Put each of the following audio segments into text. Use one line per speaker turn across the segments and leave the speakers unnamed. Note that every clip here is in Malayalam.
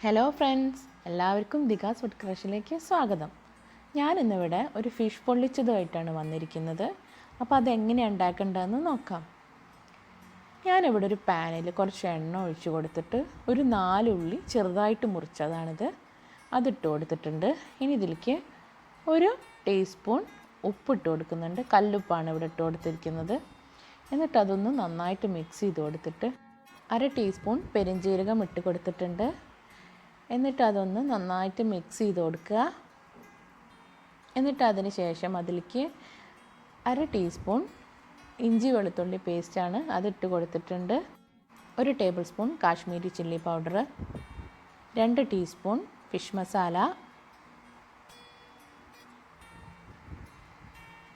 ഹലോ ഫ്രണ്ട്സ്, എല്ലാവർക്കും ദിഗാസ് ഫുഡ് ക്രഷിലേക്ക് സ്വാഗതം. ഞാനിന്നിവിടെ ഒരു ഫിഷ് പൊള്ളിച്ചതുമായിട്ടാണ് വന്നിരിക്കുന്നത്. അപ്പോൾ അതെങ്ങനെയാണ് ഉണ്ടാക്കേണ്ടതെന്ന് നോക്കാം. ഞാനിവിടെ ഒരു പാനിൽ കുറച്ച് എണ്ണ ഒഴിച്ച് കൊടുത്തിട്ട് ഒരു 4 ഉള്ളി ചെറുതായിട്ട് മുറിച്ചതാണിത്, അതിട്ട് കൊടുത്തിട്ടുണ്ട്. ഇനി ഇതിലേക്ക് ഒരു ടീസ്പൂൺ ഉപ്പിട്ട് കൊടുക്കുന്നുണ്ട്. കല്ലുപ്പാണ് ഇവിടെ ഇട്ട് കൊടുത്തിരിക്കുന്നത്. എന്നിട്ട് അതൊന്ന് നന്നായിട്ട് മിക്സ് ചെയ്ത് കൊടുത്തിട്ട് 1/2 ടീസ്പൂൺ പെരുംജീരകം ഇട്ട് കൊടുത്തിട്ടുണ്ട്. എന്നിട്ട് അതൊന്ന് നന്നായിട്ട് മിക്സ് ചെയ്ത് കൊടുക്കുക. എന്നിട്ട് അതിന് ശേഷം അതിലേക്ക് 1/2 ടീസ്പൂൺ ഇഞ്ചി വെളുത്തുള്ളി പേസ്റ്റാണ്, അതിട്ട് കൊടുത്തിട്ടുണ്ട്. 1 table spoon Kashmiri chilli powder, 2 teaspoon fish masala,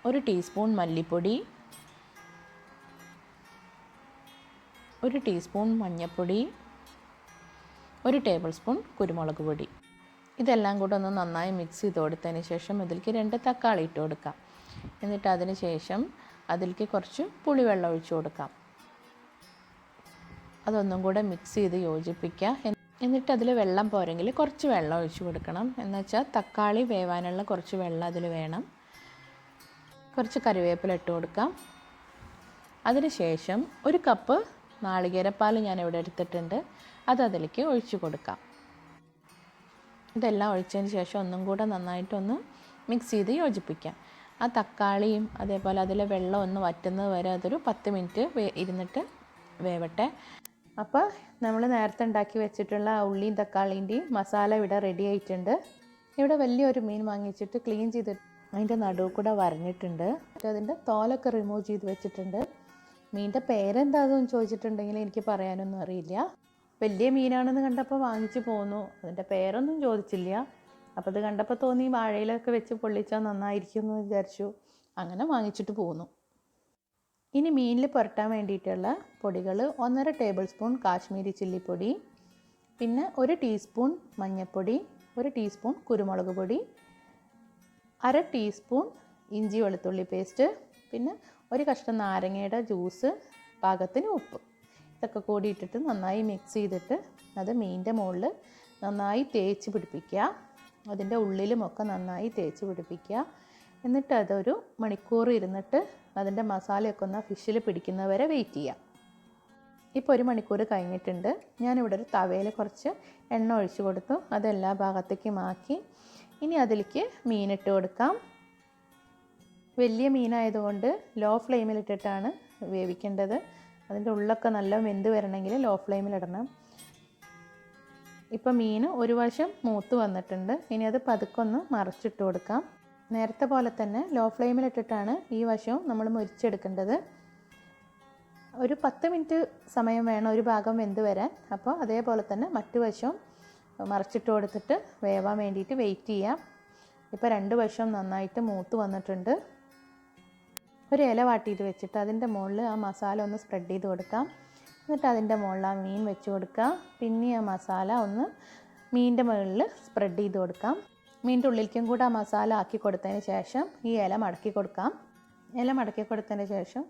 1 teaspoon മല്ലിപ്പൊടി, 1 ടീസ്പൂൺ മഞ്ഞൾപ്പൊടി, 1 ടേബിൾ സ്പൂൺ കുരുമുളക് പൊടി. ഇതെല്ലാം കൂടെ ഒന്ന് നന്നായി മിക്സ് ചെയ്ത് കൊടുത്തതിന് ശേഷം ഇതിലേക്ക് 2 തക്കാളി ഇട്ട് കൊടുക്കാം. എന്നിട്ട് അതിന് ശേഷം അതിലേക്ക് കുറച്ച് പുളിവെള്ളം ഒഴിച്ച് കൊടുക്കാം. അതൊന്നും കൂടെ മിക്സ് ചെയ്ത് യോജിപ്പിക്കുക. എന്നിട്ട് അതിൽ വെള്ളം പോരെങ്കിൽ കുറച്ച് വെള്ളം ഒഴിച്ച് കൊടുക്കണം. എന്നുവെച്ചാൽ തക്കാളി വേവാനുള്ള കുറച്ച് വെള്ളം അതിൽ വേണം. കുറച്ച് കറിവേപ്പില ഇട്ട് കൊടുക്കാം. അതിന് ശേഷം 1 കപ്പ് നാളികേരപ്പാൽ ഞാനിവിടെ എടുത്തിട്ടുണ്ട്, അത് അതിലേക്ക് ഒഴിച്ച് കൊടുക്കാം. ഇതെല്ലാം ഒഴിച്ചതിന് ശേഷം ഒന്നും കൂടെ നന്നായിട്ടൊന്ന് മിക്സ് ചെയ്ത് യോജിപ്പിക്കാം. ആ തക്കാളിയും അതേപോലെ അതിലെ വെള്ളം ഒന്ന് വറ്റുന്നത് വരെ അതൊരു 10 മിനിറ്റ് ഇരുന്നിട്ട് വേവട്ടെ. അപ്പോൾ നമ്മൾ നേരത്തെ ഉണ്ടാക്കി വെച്ചിട്ടുള്ള ഉള്ളിയും തക്കാളീൻ്റെയും മസാല ഇവിടെ റെഡി ആയിട്ടുണ്ട്. ഇവിടെ വലിയൊരു മീൻ വാങ്ങിച്ചിട്ട് ക്ലീൻ ചെയ്തിട്ട് അതിൻ്റെ നടുവ് കൂടെ വരഞ്ഞിട്ടുണ്ട്. അതിൻ്റെ തോലൊക്കെ റിമൂവ് ചെയ്ത് വെച്ചിട്ടുണ്ട്. മീനിൻ്റെ പേരെന്താണെന്ന് ചോദിച്ചിട്ടുണ്ടെങ്കിൽ എനിക്ക് പറയാനൊന്നും അറിയില്ല. വലിയ മീനാണെന്ന് കണ്ടപ്പോൾ വാങ്ങിച്ച് പോന്നു. അതിൻ്റെ പേരൊന്നും ചോദിച്ചില്ല. അപ്പോൾ അത് കണ്ടപ്പോൾ തോന്നി വാഴയിലൊക്കെ വെച്ച് പൊള്ളിച്ചാൽ നന്നായിരിക്കും എന്ന് വിചാരിച്ചു. അങ്ങനെ വാങ്ങിച്ചിട്ട് പോന്നു. ഇനി മീനിൽ പുരട്ടാൻ വേണ്ടിയിട്ടുള്ള പൊടികൾ 1.5 ടേബിൾ സ്പൂൺ കാശ്മീരി ചില്ലിപ്പൊടി, പിന്നെ 1 ടീസ്പൂൺ മഞ്ഞൾപ്പൊടി, 1 ടീസ്പൂൺ കുരുമുളക് പൊടി, 1/2 ടീസ്പൂൺ ഇഞ്ചി വെളുത്തുള്ളി പേസ്റ്റ്, പിന്നെ 1 കഷ്ണം നാരങ്ങയുടെ ജ്യൂസ്, പാകത്തിന് ഉപ്പ്. ഇതൊക്കെ കൂടി ഇട്ടിട്ട് നന്നായി മിക്സ് ചെയ്തിട്ട് അത് മീനിൻ്റെ മുകളിൽ നന്നായി തേച്ച് പിടിപ്പിക്കുക. അതിൻ്റെ ഉള്ളിലുമൊക്കെ നന്നായി തേച്ച് പിടിപ്പിക്കുക. എന്നിട്ട് അതൊരു മണിക്കൂർ ഇരുന്നിട്ട് അതിൻ്റെ മസാലയൊക്കെ ഒന്ന് ഫിഷിൽ പിടിക്കുന്നവരെ വെയിറ്റ് ചെയ്യുക. ഇപ്പോൾ 1 മണിക്കൂർ കഴിഞ്ഞിട്ടുണ്ട്. ഞാനിവിടെ ഒരു തവയിൽ കുറച്ച് എണ്ണ ഒഴിച്ച് കൊടുത്തു. അതെല്ലാ ഭാഗത്തേക്കും ആക്കി ഇനി അതിലേക്ക് മീനിട്ട് കൊടുക്കാം. വലിയ മീനായതുകൊണ്ട് ലോ ഫ്ലെയിമിലിട്ടിട്ടാണ് വേവിക്കേണ്ടത്. അതിൻ്റെ ഉള്ളൊക്കെ നല്ല വെന്ത് വരണമെങ്കിൽ ലോ ഫ്ലെയിമിലിടണം. ഇപ്പോൾ മീൻ ഒരു വശം മൂത്ത് വന്നിട്ടുണ്ട്. ഇനി അത് പതുക്കൊന്ന് മറിച്ചിട്ട് കൊടുക്കാം. നേരത്തെ പോലെ തന്നെ ലോ ഫ്ലെയിമിലിട്ടിട്ടാണ് ഈ വശവും നമ്മൾ മുരിച്ചെടുക്കേണ്ടത്. ഒരു 10 മിനിറ്റ് സമയം വേണം ഒരു ഭാഗം വെന്ത് വരാൻ. അപ്പോൾ അതേപോലെ തന്നെ മറ്റു വശവും മറിച്ചിട്ട് കൊടുത്തിട്ട് വേവാൻ വേണ്ടിയിട്ട് വെയിറ്റ് ചെയ്യാം. ഇപ്പോൾ 2 വശവും നന്നായിട്ട് മൂത്ത് വന്നിട്ടുണ്ട്. ഒരു ഇല വാട്ടിയിട്ട് വെച്ചിട്ട് അതിൻ്റെ മുകളിൽ ആ മസാല ഒന്ന് സ്പ്രെഡ് ചെയ്ത് കൊടുക്കാം. എന്നിട്ട് അതിൻ്റെ മുകളിൽ ആ മീൻ വെച്ച് കൊടുക്കുക. പിന്നെ ആ മസാല ഒന്ന് മീനിൻ്റെ മുകളിൽ സ്പ്രെഡ് ചെയ്ത് കൊടുക്കാം. മീനിൻ്റെ ഉള്ളിലേക്കും കൂടെ ആ മസാല ആക്കി കൊടുത്തതിന് ശേഷം ഈ ഇല മടക്കി കൊടുക്കാം. ഇല മടക്കി കൊടുത്തതിന് ശേഷം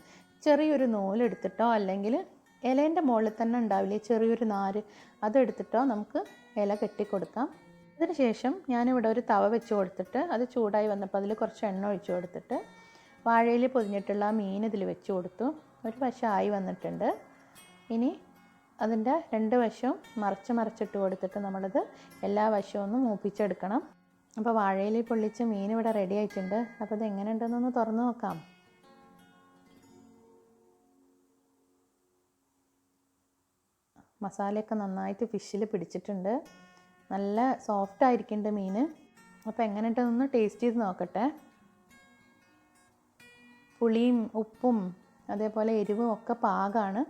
ചെറിയൊരു നൂലെടുത്തിട്ടോ അല്ലെങ്കിൽ ഇലേൻ്റെ മുകളിൽ തന്നെ ഉണ്ടാവില്ലേ ചെറിയൊരു നാര്, അതെടുത്തിട്ടോ നമുക്ക് ഇല കെട്ടിക്കൊടുക്കാം. അതിന് ശേഷം ഞാനിവിടെ ഒരു തവ വെച്ച് കൊടുത്തിട്ട് അത് ചൂടായി വന്നപ്പോൾ അതിൽ കുറച്ച് എണ്ണ ഒഴിച്ച് കൊടുത്തിട്ട് വാഴയിൽ പൊതിഞ്ഞിട്ടുള്ള മീൻ ഇതിൽ വെച്ച് കൊടുത്തു. ഒരു വശം ആയി വന്നിട്ടുണ്ട്. ഇനി അതിൻ്റെ 2 വശവും മറിച്ചിട്ട് കൊടുത്തിട്ട് നമ്മളത് എല്ലാ വശവും ഒന്ന് മൂപ്പിച്ചെടുക്കണം. അപ്പോൾ വാഴയിൽ പൊള്ളിച്ച മീൻ ഇവിടെ റെഡി ആയിട്ടുണ്ട്. അപ്പോൾ ഇത് എങ്ങനെ ഉണ്ടെന്നൊന്ന് തുറന്ന് നോക്കാം. മസാലയൊക്കെ നന്നായിട്ട് ഫിഷിൽ പിടിച്ചിട്ടുണ്ട്. നല്ല സോഫ്റ്റ് ആയിരിക്കുന്നുണ്ട് മീൻ. അപ്പോൾ എങ്ങനെ ഉണ്ടെന്നൊന്ന് ടേസ്റ്റ് ചെയ്ത് നോക്കട്ടെ. പുളിയും ഉപ്പും അതേപോലെ എരിവും ഒക്കെ പാകമാണ്.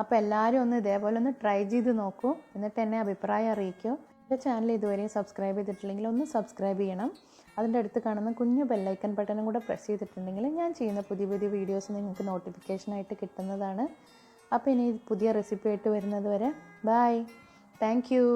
അപ്പോൾ എല്ലാവരും ഒന്ന് ഇതേപോലെ ഒന്ന് ട്രൈ ചെയ്ത് നോക്കൂ. എന്നിട്ട് എന്നെ അഭിപ്രായം അറിയിക്കൂ. എൻ്റെ ചാനൽ ഇതുവരെയും സബ്സ്ക്രൈബ് ചെയ്തിട്ടില്ലെങ്കിൽ ഒന്ന് സബ്സ്ക്രൈബ് ചെയ്യണം. അതിൻ്റെ അടുത്ത് കാണുന്ന കുഞ്ഞു ബെല്ലൈക്കൺ ബട്ടണും കൂടെ പ്രസ് ചെയ്തിട്ടുണ്ടെങ്കിൽ ഞാൻ ചെയ്യുന്ന പുതിയ പുതിയ വീഡിയോസ് നിങ്ങൾക്ക് നോട്ടിഫിക്കേഷനായിട്ട് കിട്ടുന്നതാണ്. അപ്പോൾ ഇനി പുതിയ റെസിപ്പി ആയിട്ട് വരുന്നത് വരെ ബൈ. Thank you.